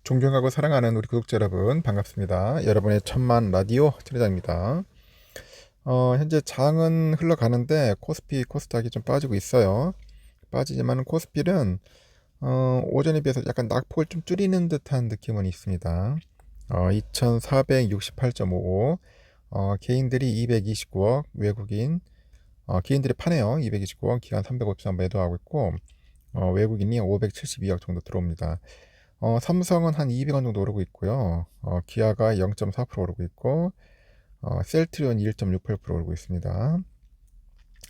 존경하고 사랑하는 우리 구독자 여러분 반갑습니다. 여러분의 천만 라디오 천회장입니다. 현재 장은 흘러가는데 코스피 코스닥이 좀 빠지고 있어요. 빠지지만 코스피는 오전에 비해서 약간 낙폭을 좀 줄이는 듯한 느낌은 있습니다. 2468.55, 개인들이 229억, 외국인 개인들이 파네요. 229억, 기간 353 매도하고 있고, 외국인이 572억 정도 들어옵니다. 삼성은 한 200원 정도 오르고 있고요. 기아가 0.4% 오르고 있고, 셀트리온이 1.68% 오르고 있습니다.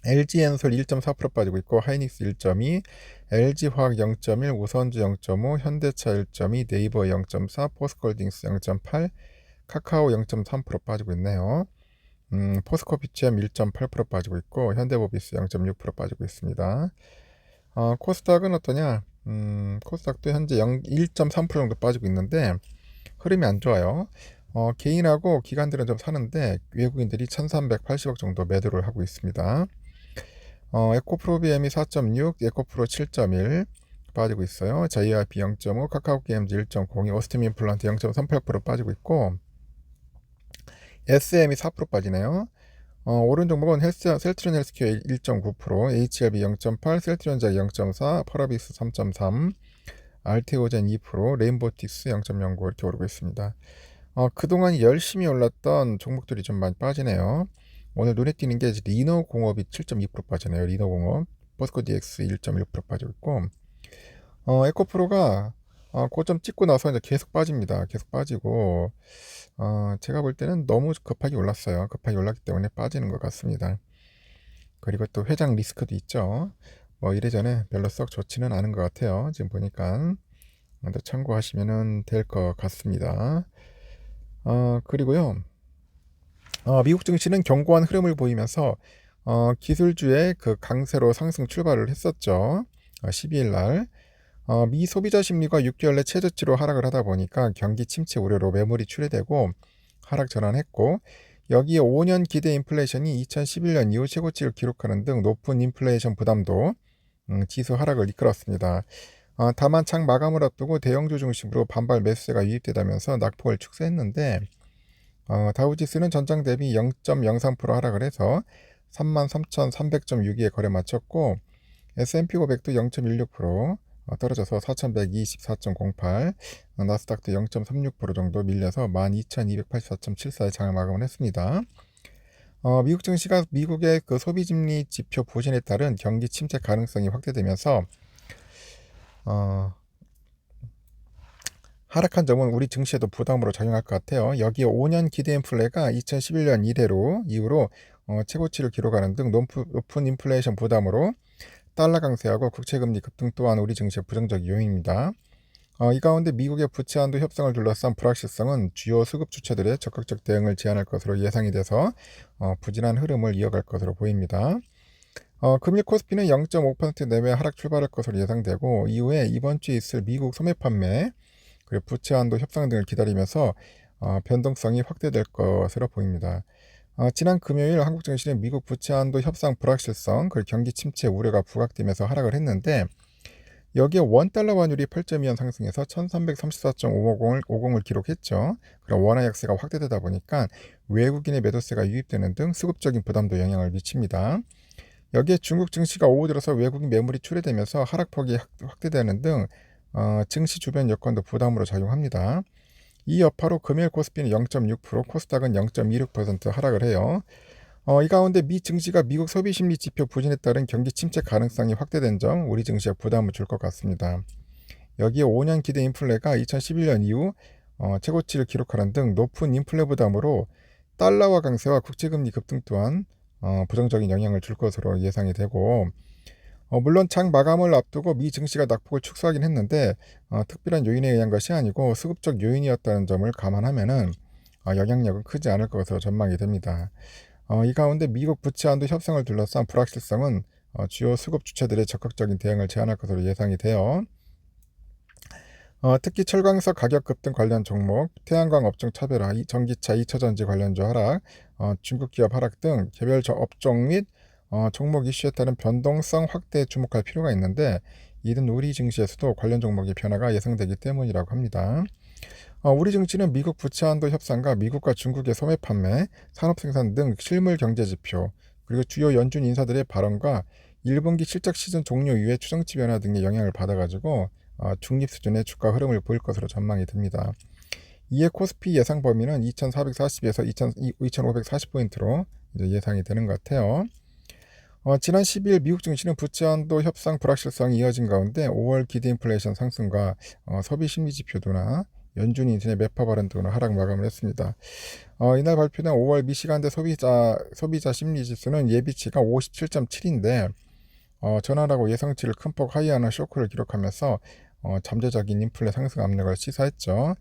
LG엔솔 1.4% 빠지고 있고, 하이닉스 1.2, LG화학 0.1, 우선주 0.5, 현대차 1.2, 네이버 0.4, 포스코홀딩스 0.8, 카카오 0.3% 빠지고 있네요. 포스코피치엠 1.8% 빠지고 있고, 현대모비스 0.6% 빠지고 있습니다. 코스닥은 어떠냐? 코스닥도 현재 1.3% 정도 빠지고 있는데 흐름이 안 좋아요. 개인하고 기관들은 좀 사는데 외국인들이 1380억 정도 매도를 하고 있습니다. 에코프로비엠이 4.6, 에코프로 7.1 빠지고 있어요. JYP 0.5, 카카오게임즈 1.02, 오스템임플란트 0.38% 빠지고 있고, SM이 4% 빠지네요. 오른 종목은 셀트리온 헬스케어 1.9%, HLB 0.8, 셀트리온자 0.4, 펄어비스 3.3, 알테오젠 2%, 레인보틱스 0.09 이렇게 오르고 있습니다. 그동안 열심히 올랐던 종목들이 좀 많이 빠지네요. 오늘 눈에 띄는 게 리노공업이 7.2% 빠지네요. 리노공업, 포스코 DX 1.1% 빠지고 있고, 에코프로가 고점 찍고 나서 이제 계속 빠집니다. 계속 빠지고, 제가 볼 때는 너무 급하게 올랐어요. 급하게 올랐기 때문에 빠지는 것 같습니다. 그리고 또 회장 리스크도 있죠. 뭐 이래저래 별로 썩 좋지는 않은 것 같아요. 지금 보니까 먼저 참고하시면 될 것 같습니다. 그리고요, 미국 증시는 견고한 흐름을 보이면서 기술주의 그 강세로 상승 출발을 했었죠. 12일 날. 미 소비자 심리가 6개월 내 최저치로 하락을 하다 보니까 경기 침체 우려로 매물이 출회되고 하락 전환했고, 여기에 5년 기대 인플레이션이 2011년 이후 최고치를 기록하는 등 높은 인플레이션 부담도 지수 하락을 이끌었습니다. 다만 장 마감을 앞두고 대형주 중심으로 반발 매수세가 유입되다면서 낙폭을 축소했는데, 다우지수는 전장 대비 0.03% 하락을 해서 33,300.6위에 거래 마쳤고, S&P 500도 0.16% 떨어져서 4124.08, 나스닥도 0.36% 정도 밀려서 12,284.74에 장을 마감을 했습니다. 미국 증시가 미국의 그 소비심리 지표 부진에 따른 경기 침체 가능성이 확대되면서 하락한 점은 우리 증시에도 부담으로 작용할 것 같아요. 여기에 5년 기대 인플레가 2011년 이후로 최고치를 기록하는 등 높은 인플레이션 부담으로 달러 강세하고 국채금리 급등 또한 우리 증시의 부정적 요인입니다. 이 가운데 미국의 부채 한도 협상을 둘러싼 불확실성은 주요 수급 주체들의 적극적 대응을 제한할 것으로 예상이 돼서 부진한 흐름을 이어갈 것으로 보입니다. 금일 코스피는 0.5% 내외 하락 출발할 것으로 예상되고, 이후에 이번 주에 있을 미국 소매 판매 그리고 부채 한도 협상 등을 기다리면서 변동성이 확대될 것으로 보입니다. 지난 금요일 한국 증시는 미국 부채 한도 협상 불확실성 그리고 경기 침체 우려가 부각되면서 하락을 했는데, 여기에 원달러 환율이 8.2원 상승해서 1334.50을 기록했죠. 그럼 원화 약세가 확대되다 보니까 외국인의 매도세가 유입되는 등 수급적인 부담도 영향을 미칩니다. 여기에 중국 증시가 오후 들어서 외국인 매물이 출회되면서 하락폭이 확대되는 등 증시 주변 여건도 부담으로 작용합니다. 이 여파로 금일 코스피는 0.6%, 코스닥은 0.26% 하락을 해요. 이 가운데 미 증시가 미국 소비심리 지표 부진에 따른 경기 침체 가능성이 확대된 점 우리 증시에 부담을 줄 것 같습니다. 여기에 5년 기대 인플레가 2011년 이후 최고치를 기록하는 등 높은 인플레 부담으로 달러화 강세와 국채금리 급등 또한 부정적인 영향을 줄 것으로 예상이 되고, 물론 장 마감을 앞두고 미 증시가 낙폭을 축소하긴 했는데 특별한 요인에 의한 것이 아니고 수급적 요인이었다는 점을 감안하면은 영향력은 크지 않을 것으로 전망이 됩니다. 이 가운데 미국 부채 한도 협상을 둘러싼 불확실성은 주요 수급 주체들의 적극적인 대응을 제한할 것으로 예상이 돼요. 특히 철강석 가격 급등 관련 종목, 태양광 업종 차별화, 전기차, 2차전지 관련주 하락, 중국 기업 하락 등 개별 업종 및 종목 이슈에 따른 변동성 확대에 주목할 필요가 있는데, 이는 우리 증시에서도 관련 종목의 변화가 예상되기 때문이라고 합니다. 우리 증시는 미국 부채한도 협상과 미국과 중국의 소매 판매, 산업 생산 등 실물 경제 지표, 그리고 주요 연준 인사들의 발언과 1분기 실적 시즌 종료 이후의 추정치 변화 등의 영향을 받아가지고 중립 수준의 주가 흐름을 보일 것으로 전망이 됩니다. 이에 코스피 예상 범위는 2440에서 2540포인트로 예상이 되는 것 같아요. 지난 10일 미국 증시는 부채 한도 협상 불확실성이 이어진 가운데 5월 기대 인플레이션 상승과 소비 심리 지표도나 연준 인신의 매파 발언 등으로 하락 마감을 했습니다. 이날 발표된 5월 미시간대 소비자 심리 지수는 예비치가 57.7인데 전환하고 예상치를 큰 폭 하이하는 쇼크를 기록하면서 잠재적인 인플레 상승 압력을 시사했죠.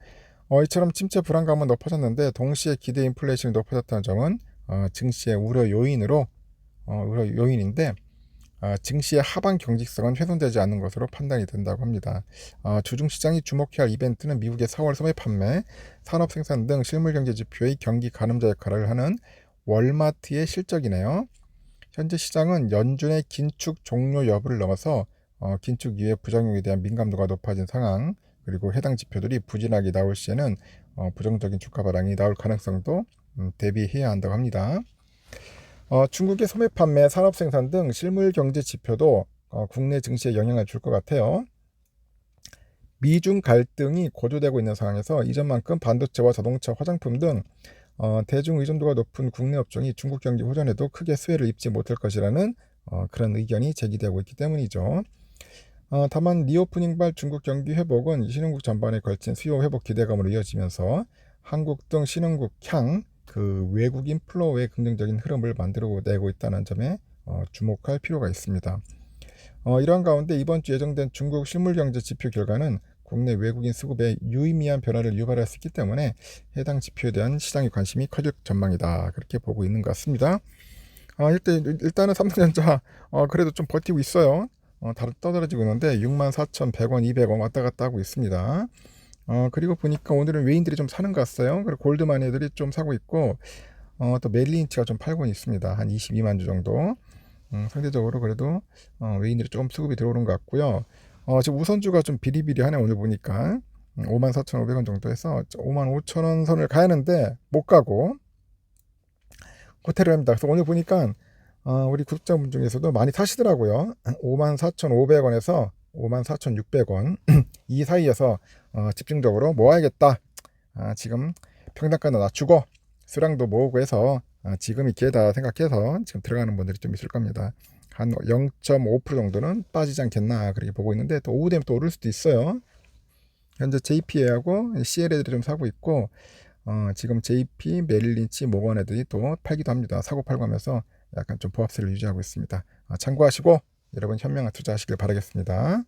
이처럼 침체 불안감은 높아졌는데 동시에 기대 인플레이션이 높아졌다는 점은 증시의 우려 요인인데 증시의 하방 경직성은 훼손되지 않는 것으로 판단이 된다고 합니다. 주중시장이 주목해야 할 이벤트는 미국의 4월 소매 판매, 산업 생산 등 실물 경제 지표의 경기 가늠자 역할을 하는 월마트의 실적이네요. 현재 시장은 연준의 긴축 종료 여부를 넘어서 긴축 이후의 부작용에 대한 민감도가 높아진 상황, 그리고 해당 지표들이 부진하게 나올 시에는 부정적인 주가 바람이 나올 가능성도 대비해야 한다고 합니다. 중국의 소매 판매, 산업 생산 등 실물 경제 지표도 국내 증시에 영향을 줄 것 같아요. 미중 갈등이 고조되고 있는 상황에서 이전만큼 반도체와 자동차, 화장품 등 대중 의존도가 높은 국내 업종이 중국 경기 호전에도 크게 수혜를 입지 못할 것이라는 그런 의견이 제기되고 있기 때문이죠. 다만 리오프닝발 중국 경기 회복은 신흥국 전반에 걸친 수요 회복 기대감으로 이어지면서 한국 등 신흥국 향 그 외국인 플로우의 긍정적인 흐름을 만들어내고 있다는 점에 주목할 필요가 있습니다. 이러한 가운데 이번 주 예정된 중국 실물경제 지표 결과는 국내 외국인 수급에 유의미한 변화를 유발할 수 있기 때문에 해당 지표에 대한 시장의 관심이 커질 전망이다. 그렇게 보고 있는 것 같습니다. 일단은 삼성전자 그래도 좀 버티고 있어요. 떠들어지고 있는데 64,100원, 200원 왔다 갔다 하고 있습니다. 그리고 보니까 오늘은 외인들이 좀 사는 것 같아요. 그리고 골드만 애들이 좀 사고 있고 또 멜린치가 좀 팔고 있습니다. 한 22만 주 정도. 상대적으로 그래도 외인들이 조금 수급이 들어오는 것 같고요. 지금 우선주가 좀 비리비리하네. 오늘 보니까 54,500원 정도 해서 55,000원 선을 가야 하는데 못 가고 호텔을 합니다. 그래서 오늘 보니까 우리 구독자분 중에서도 많이 사시더라고요. 54,500원에서 54,600원 이 사이에서 집중적으로 모아야겠다. 지금 평단가도 낮추고 수량도 모으고 해서 지금이 기회다 생각해서 지금 들어가는 분들이 좀 있을 겁니다. 한 0.5% 정도는 빠지지 않겠나 그렇게 보고 있는데 또 오후 되면 또 오를 수도 있어요. 현재 JP하고 CL 애들이 좀 사고 있고 지금 JP, 메릴린치, 모건 애들이 또 팔기도 합니다. 사고 팔고 하면서 약간 좀 보합세를 유지하고 있습니다. 참고하시고 여러분 현명한 투자하시길 바라겠습니다.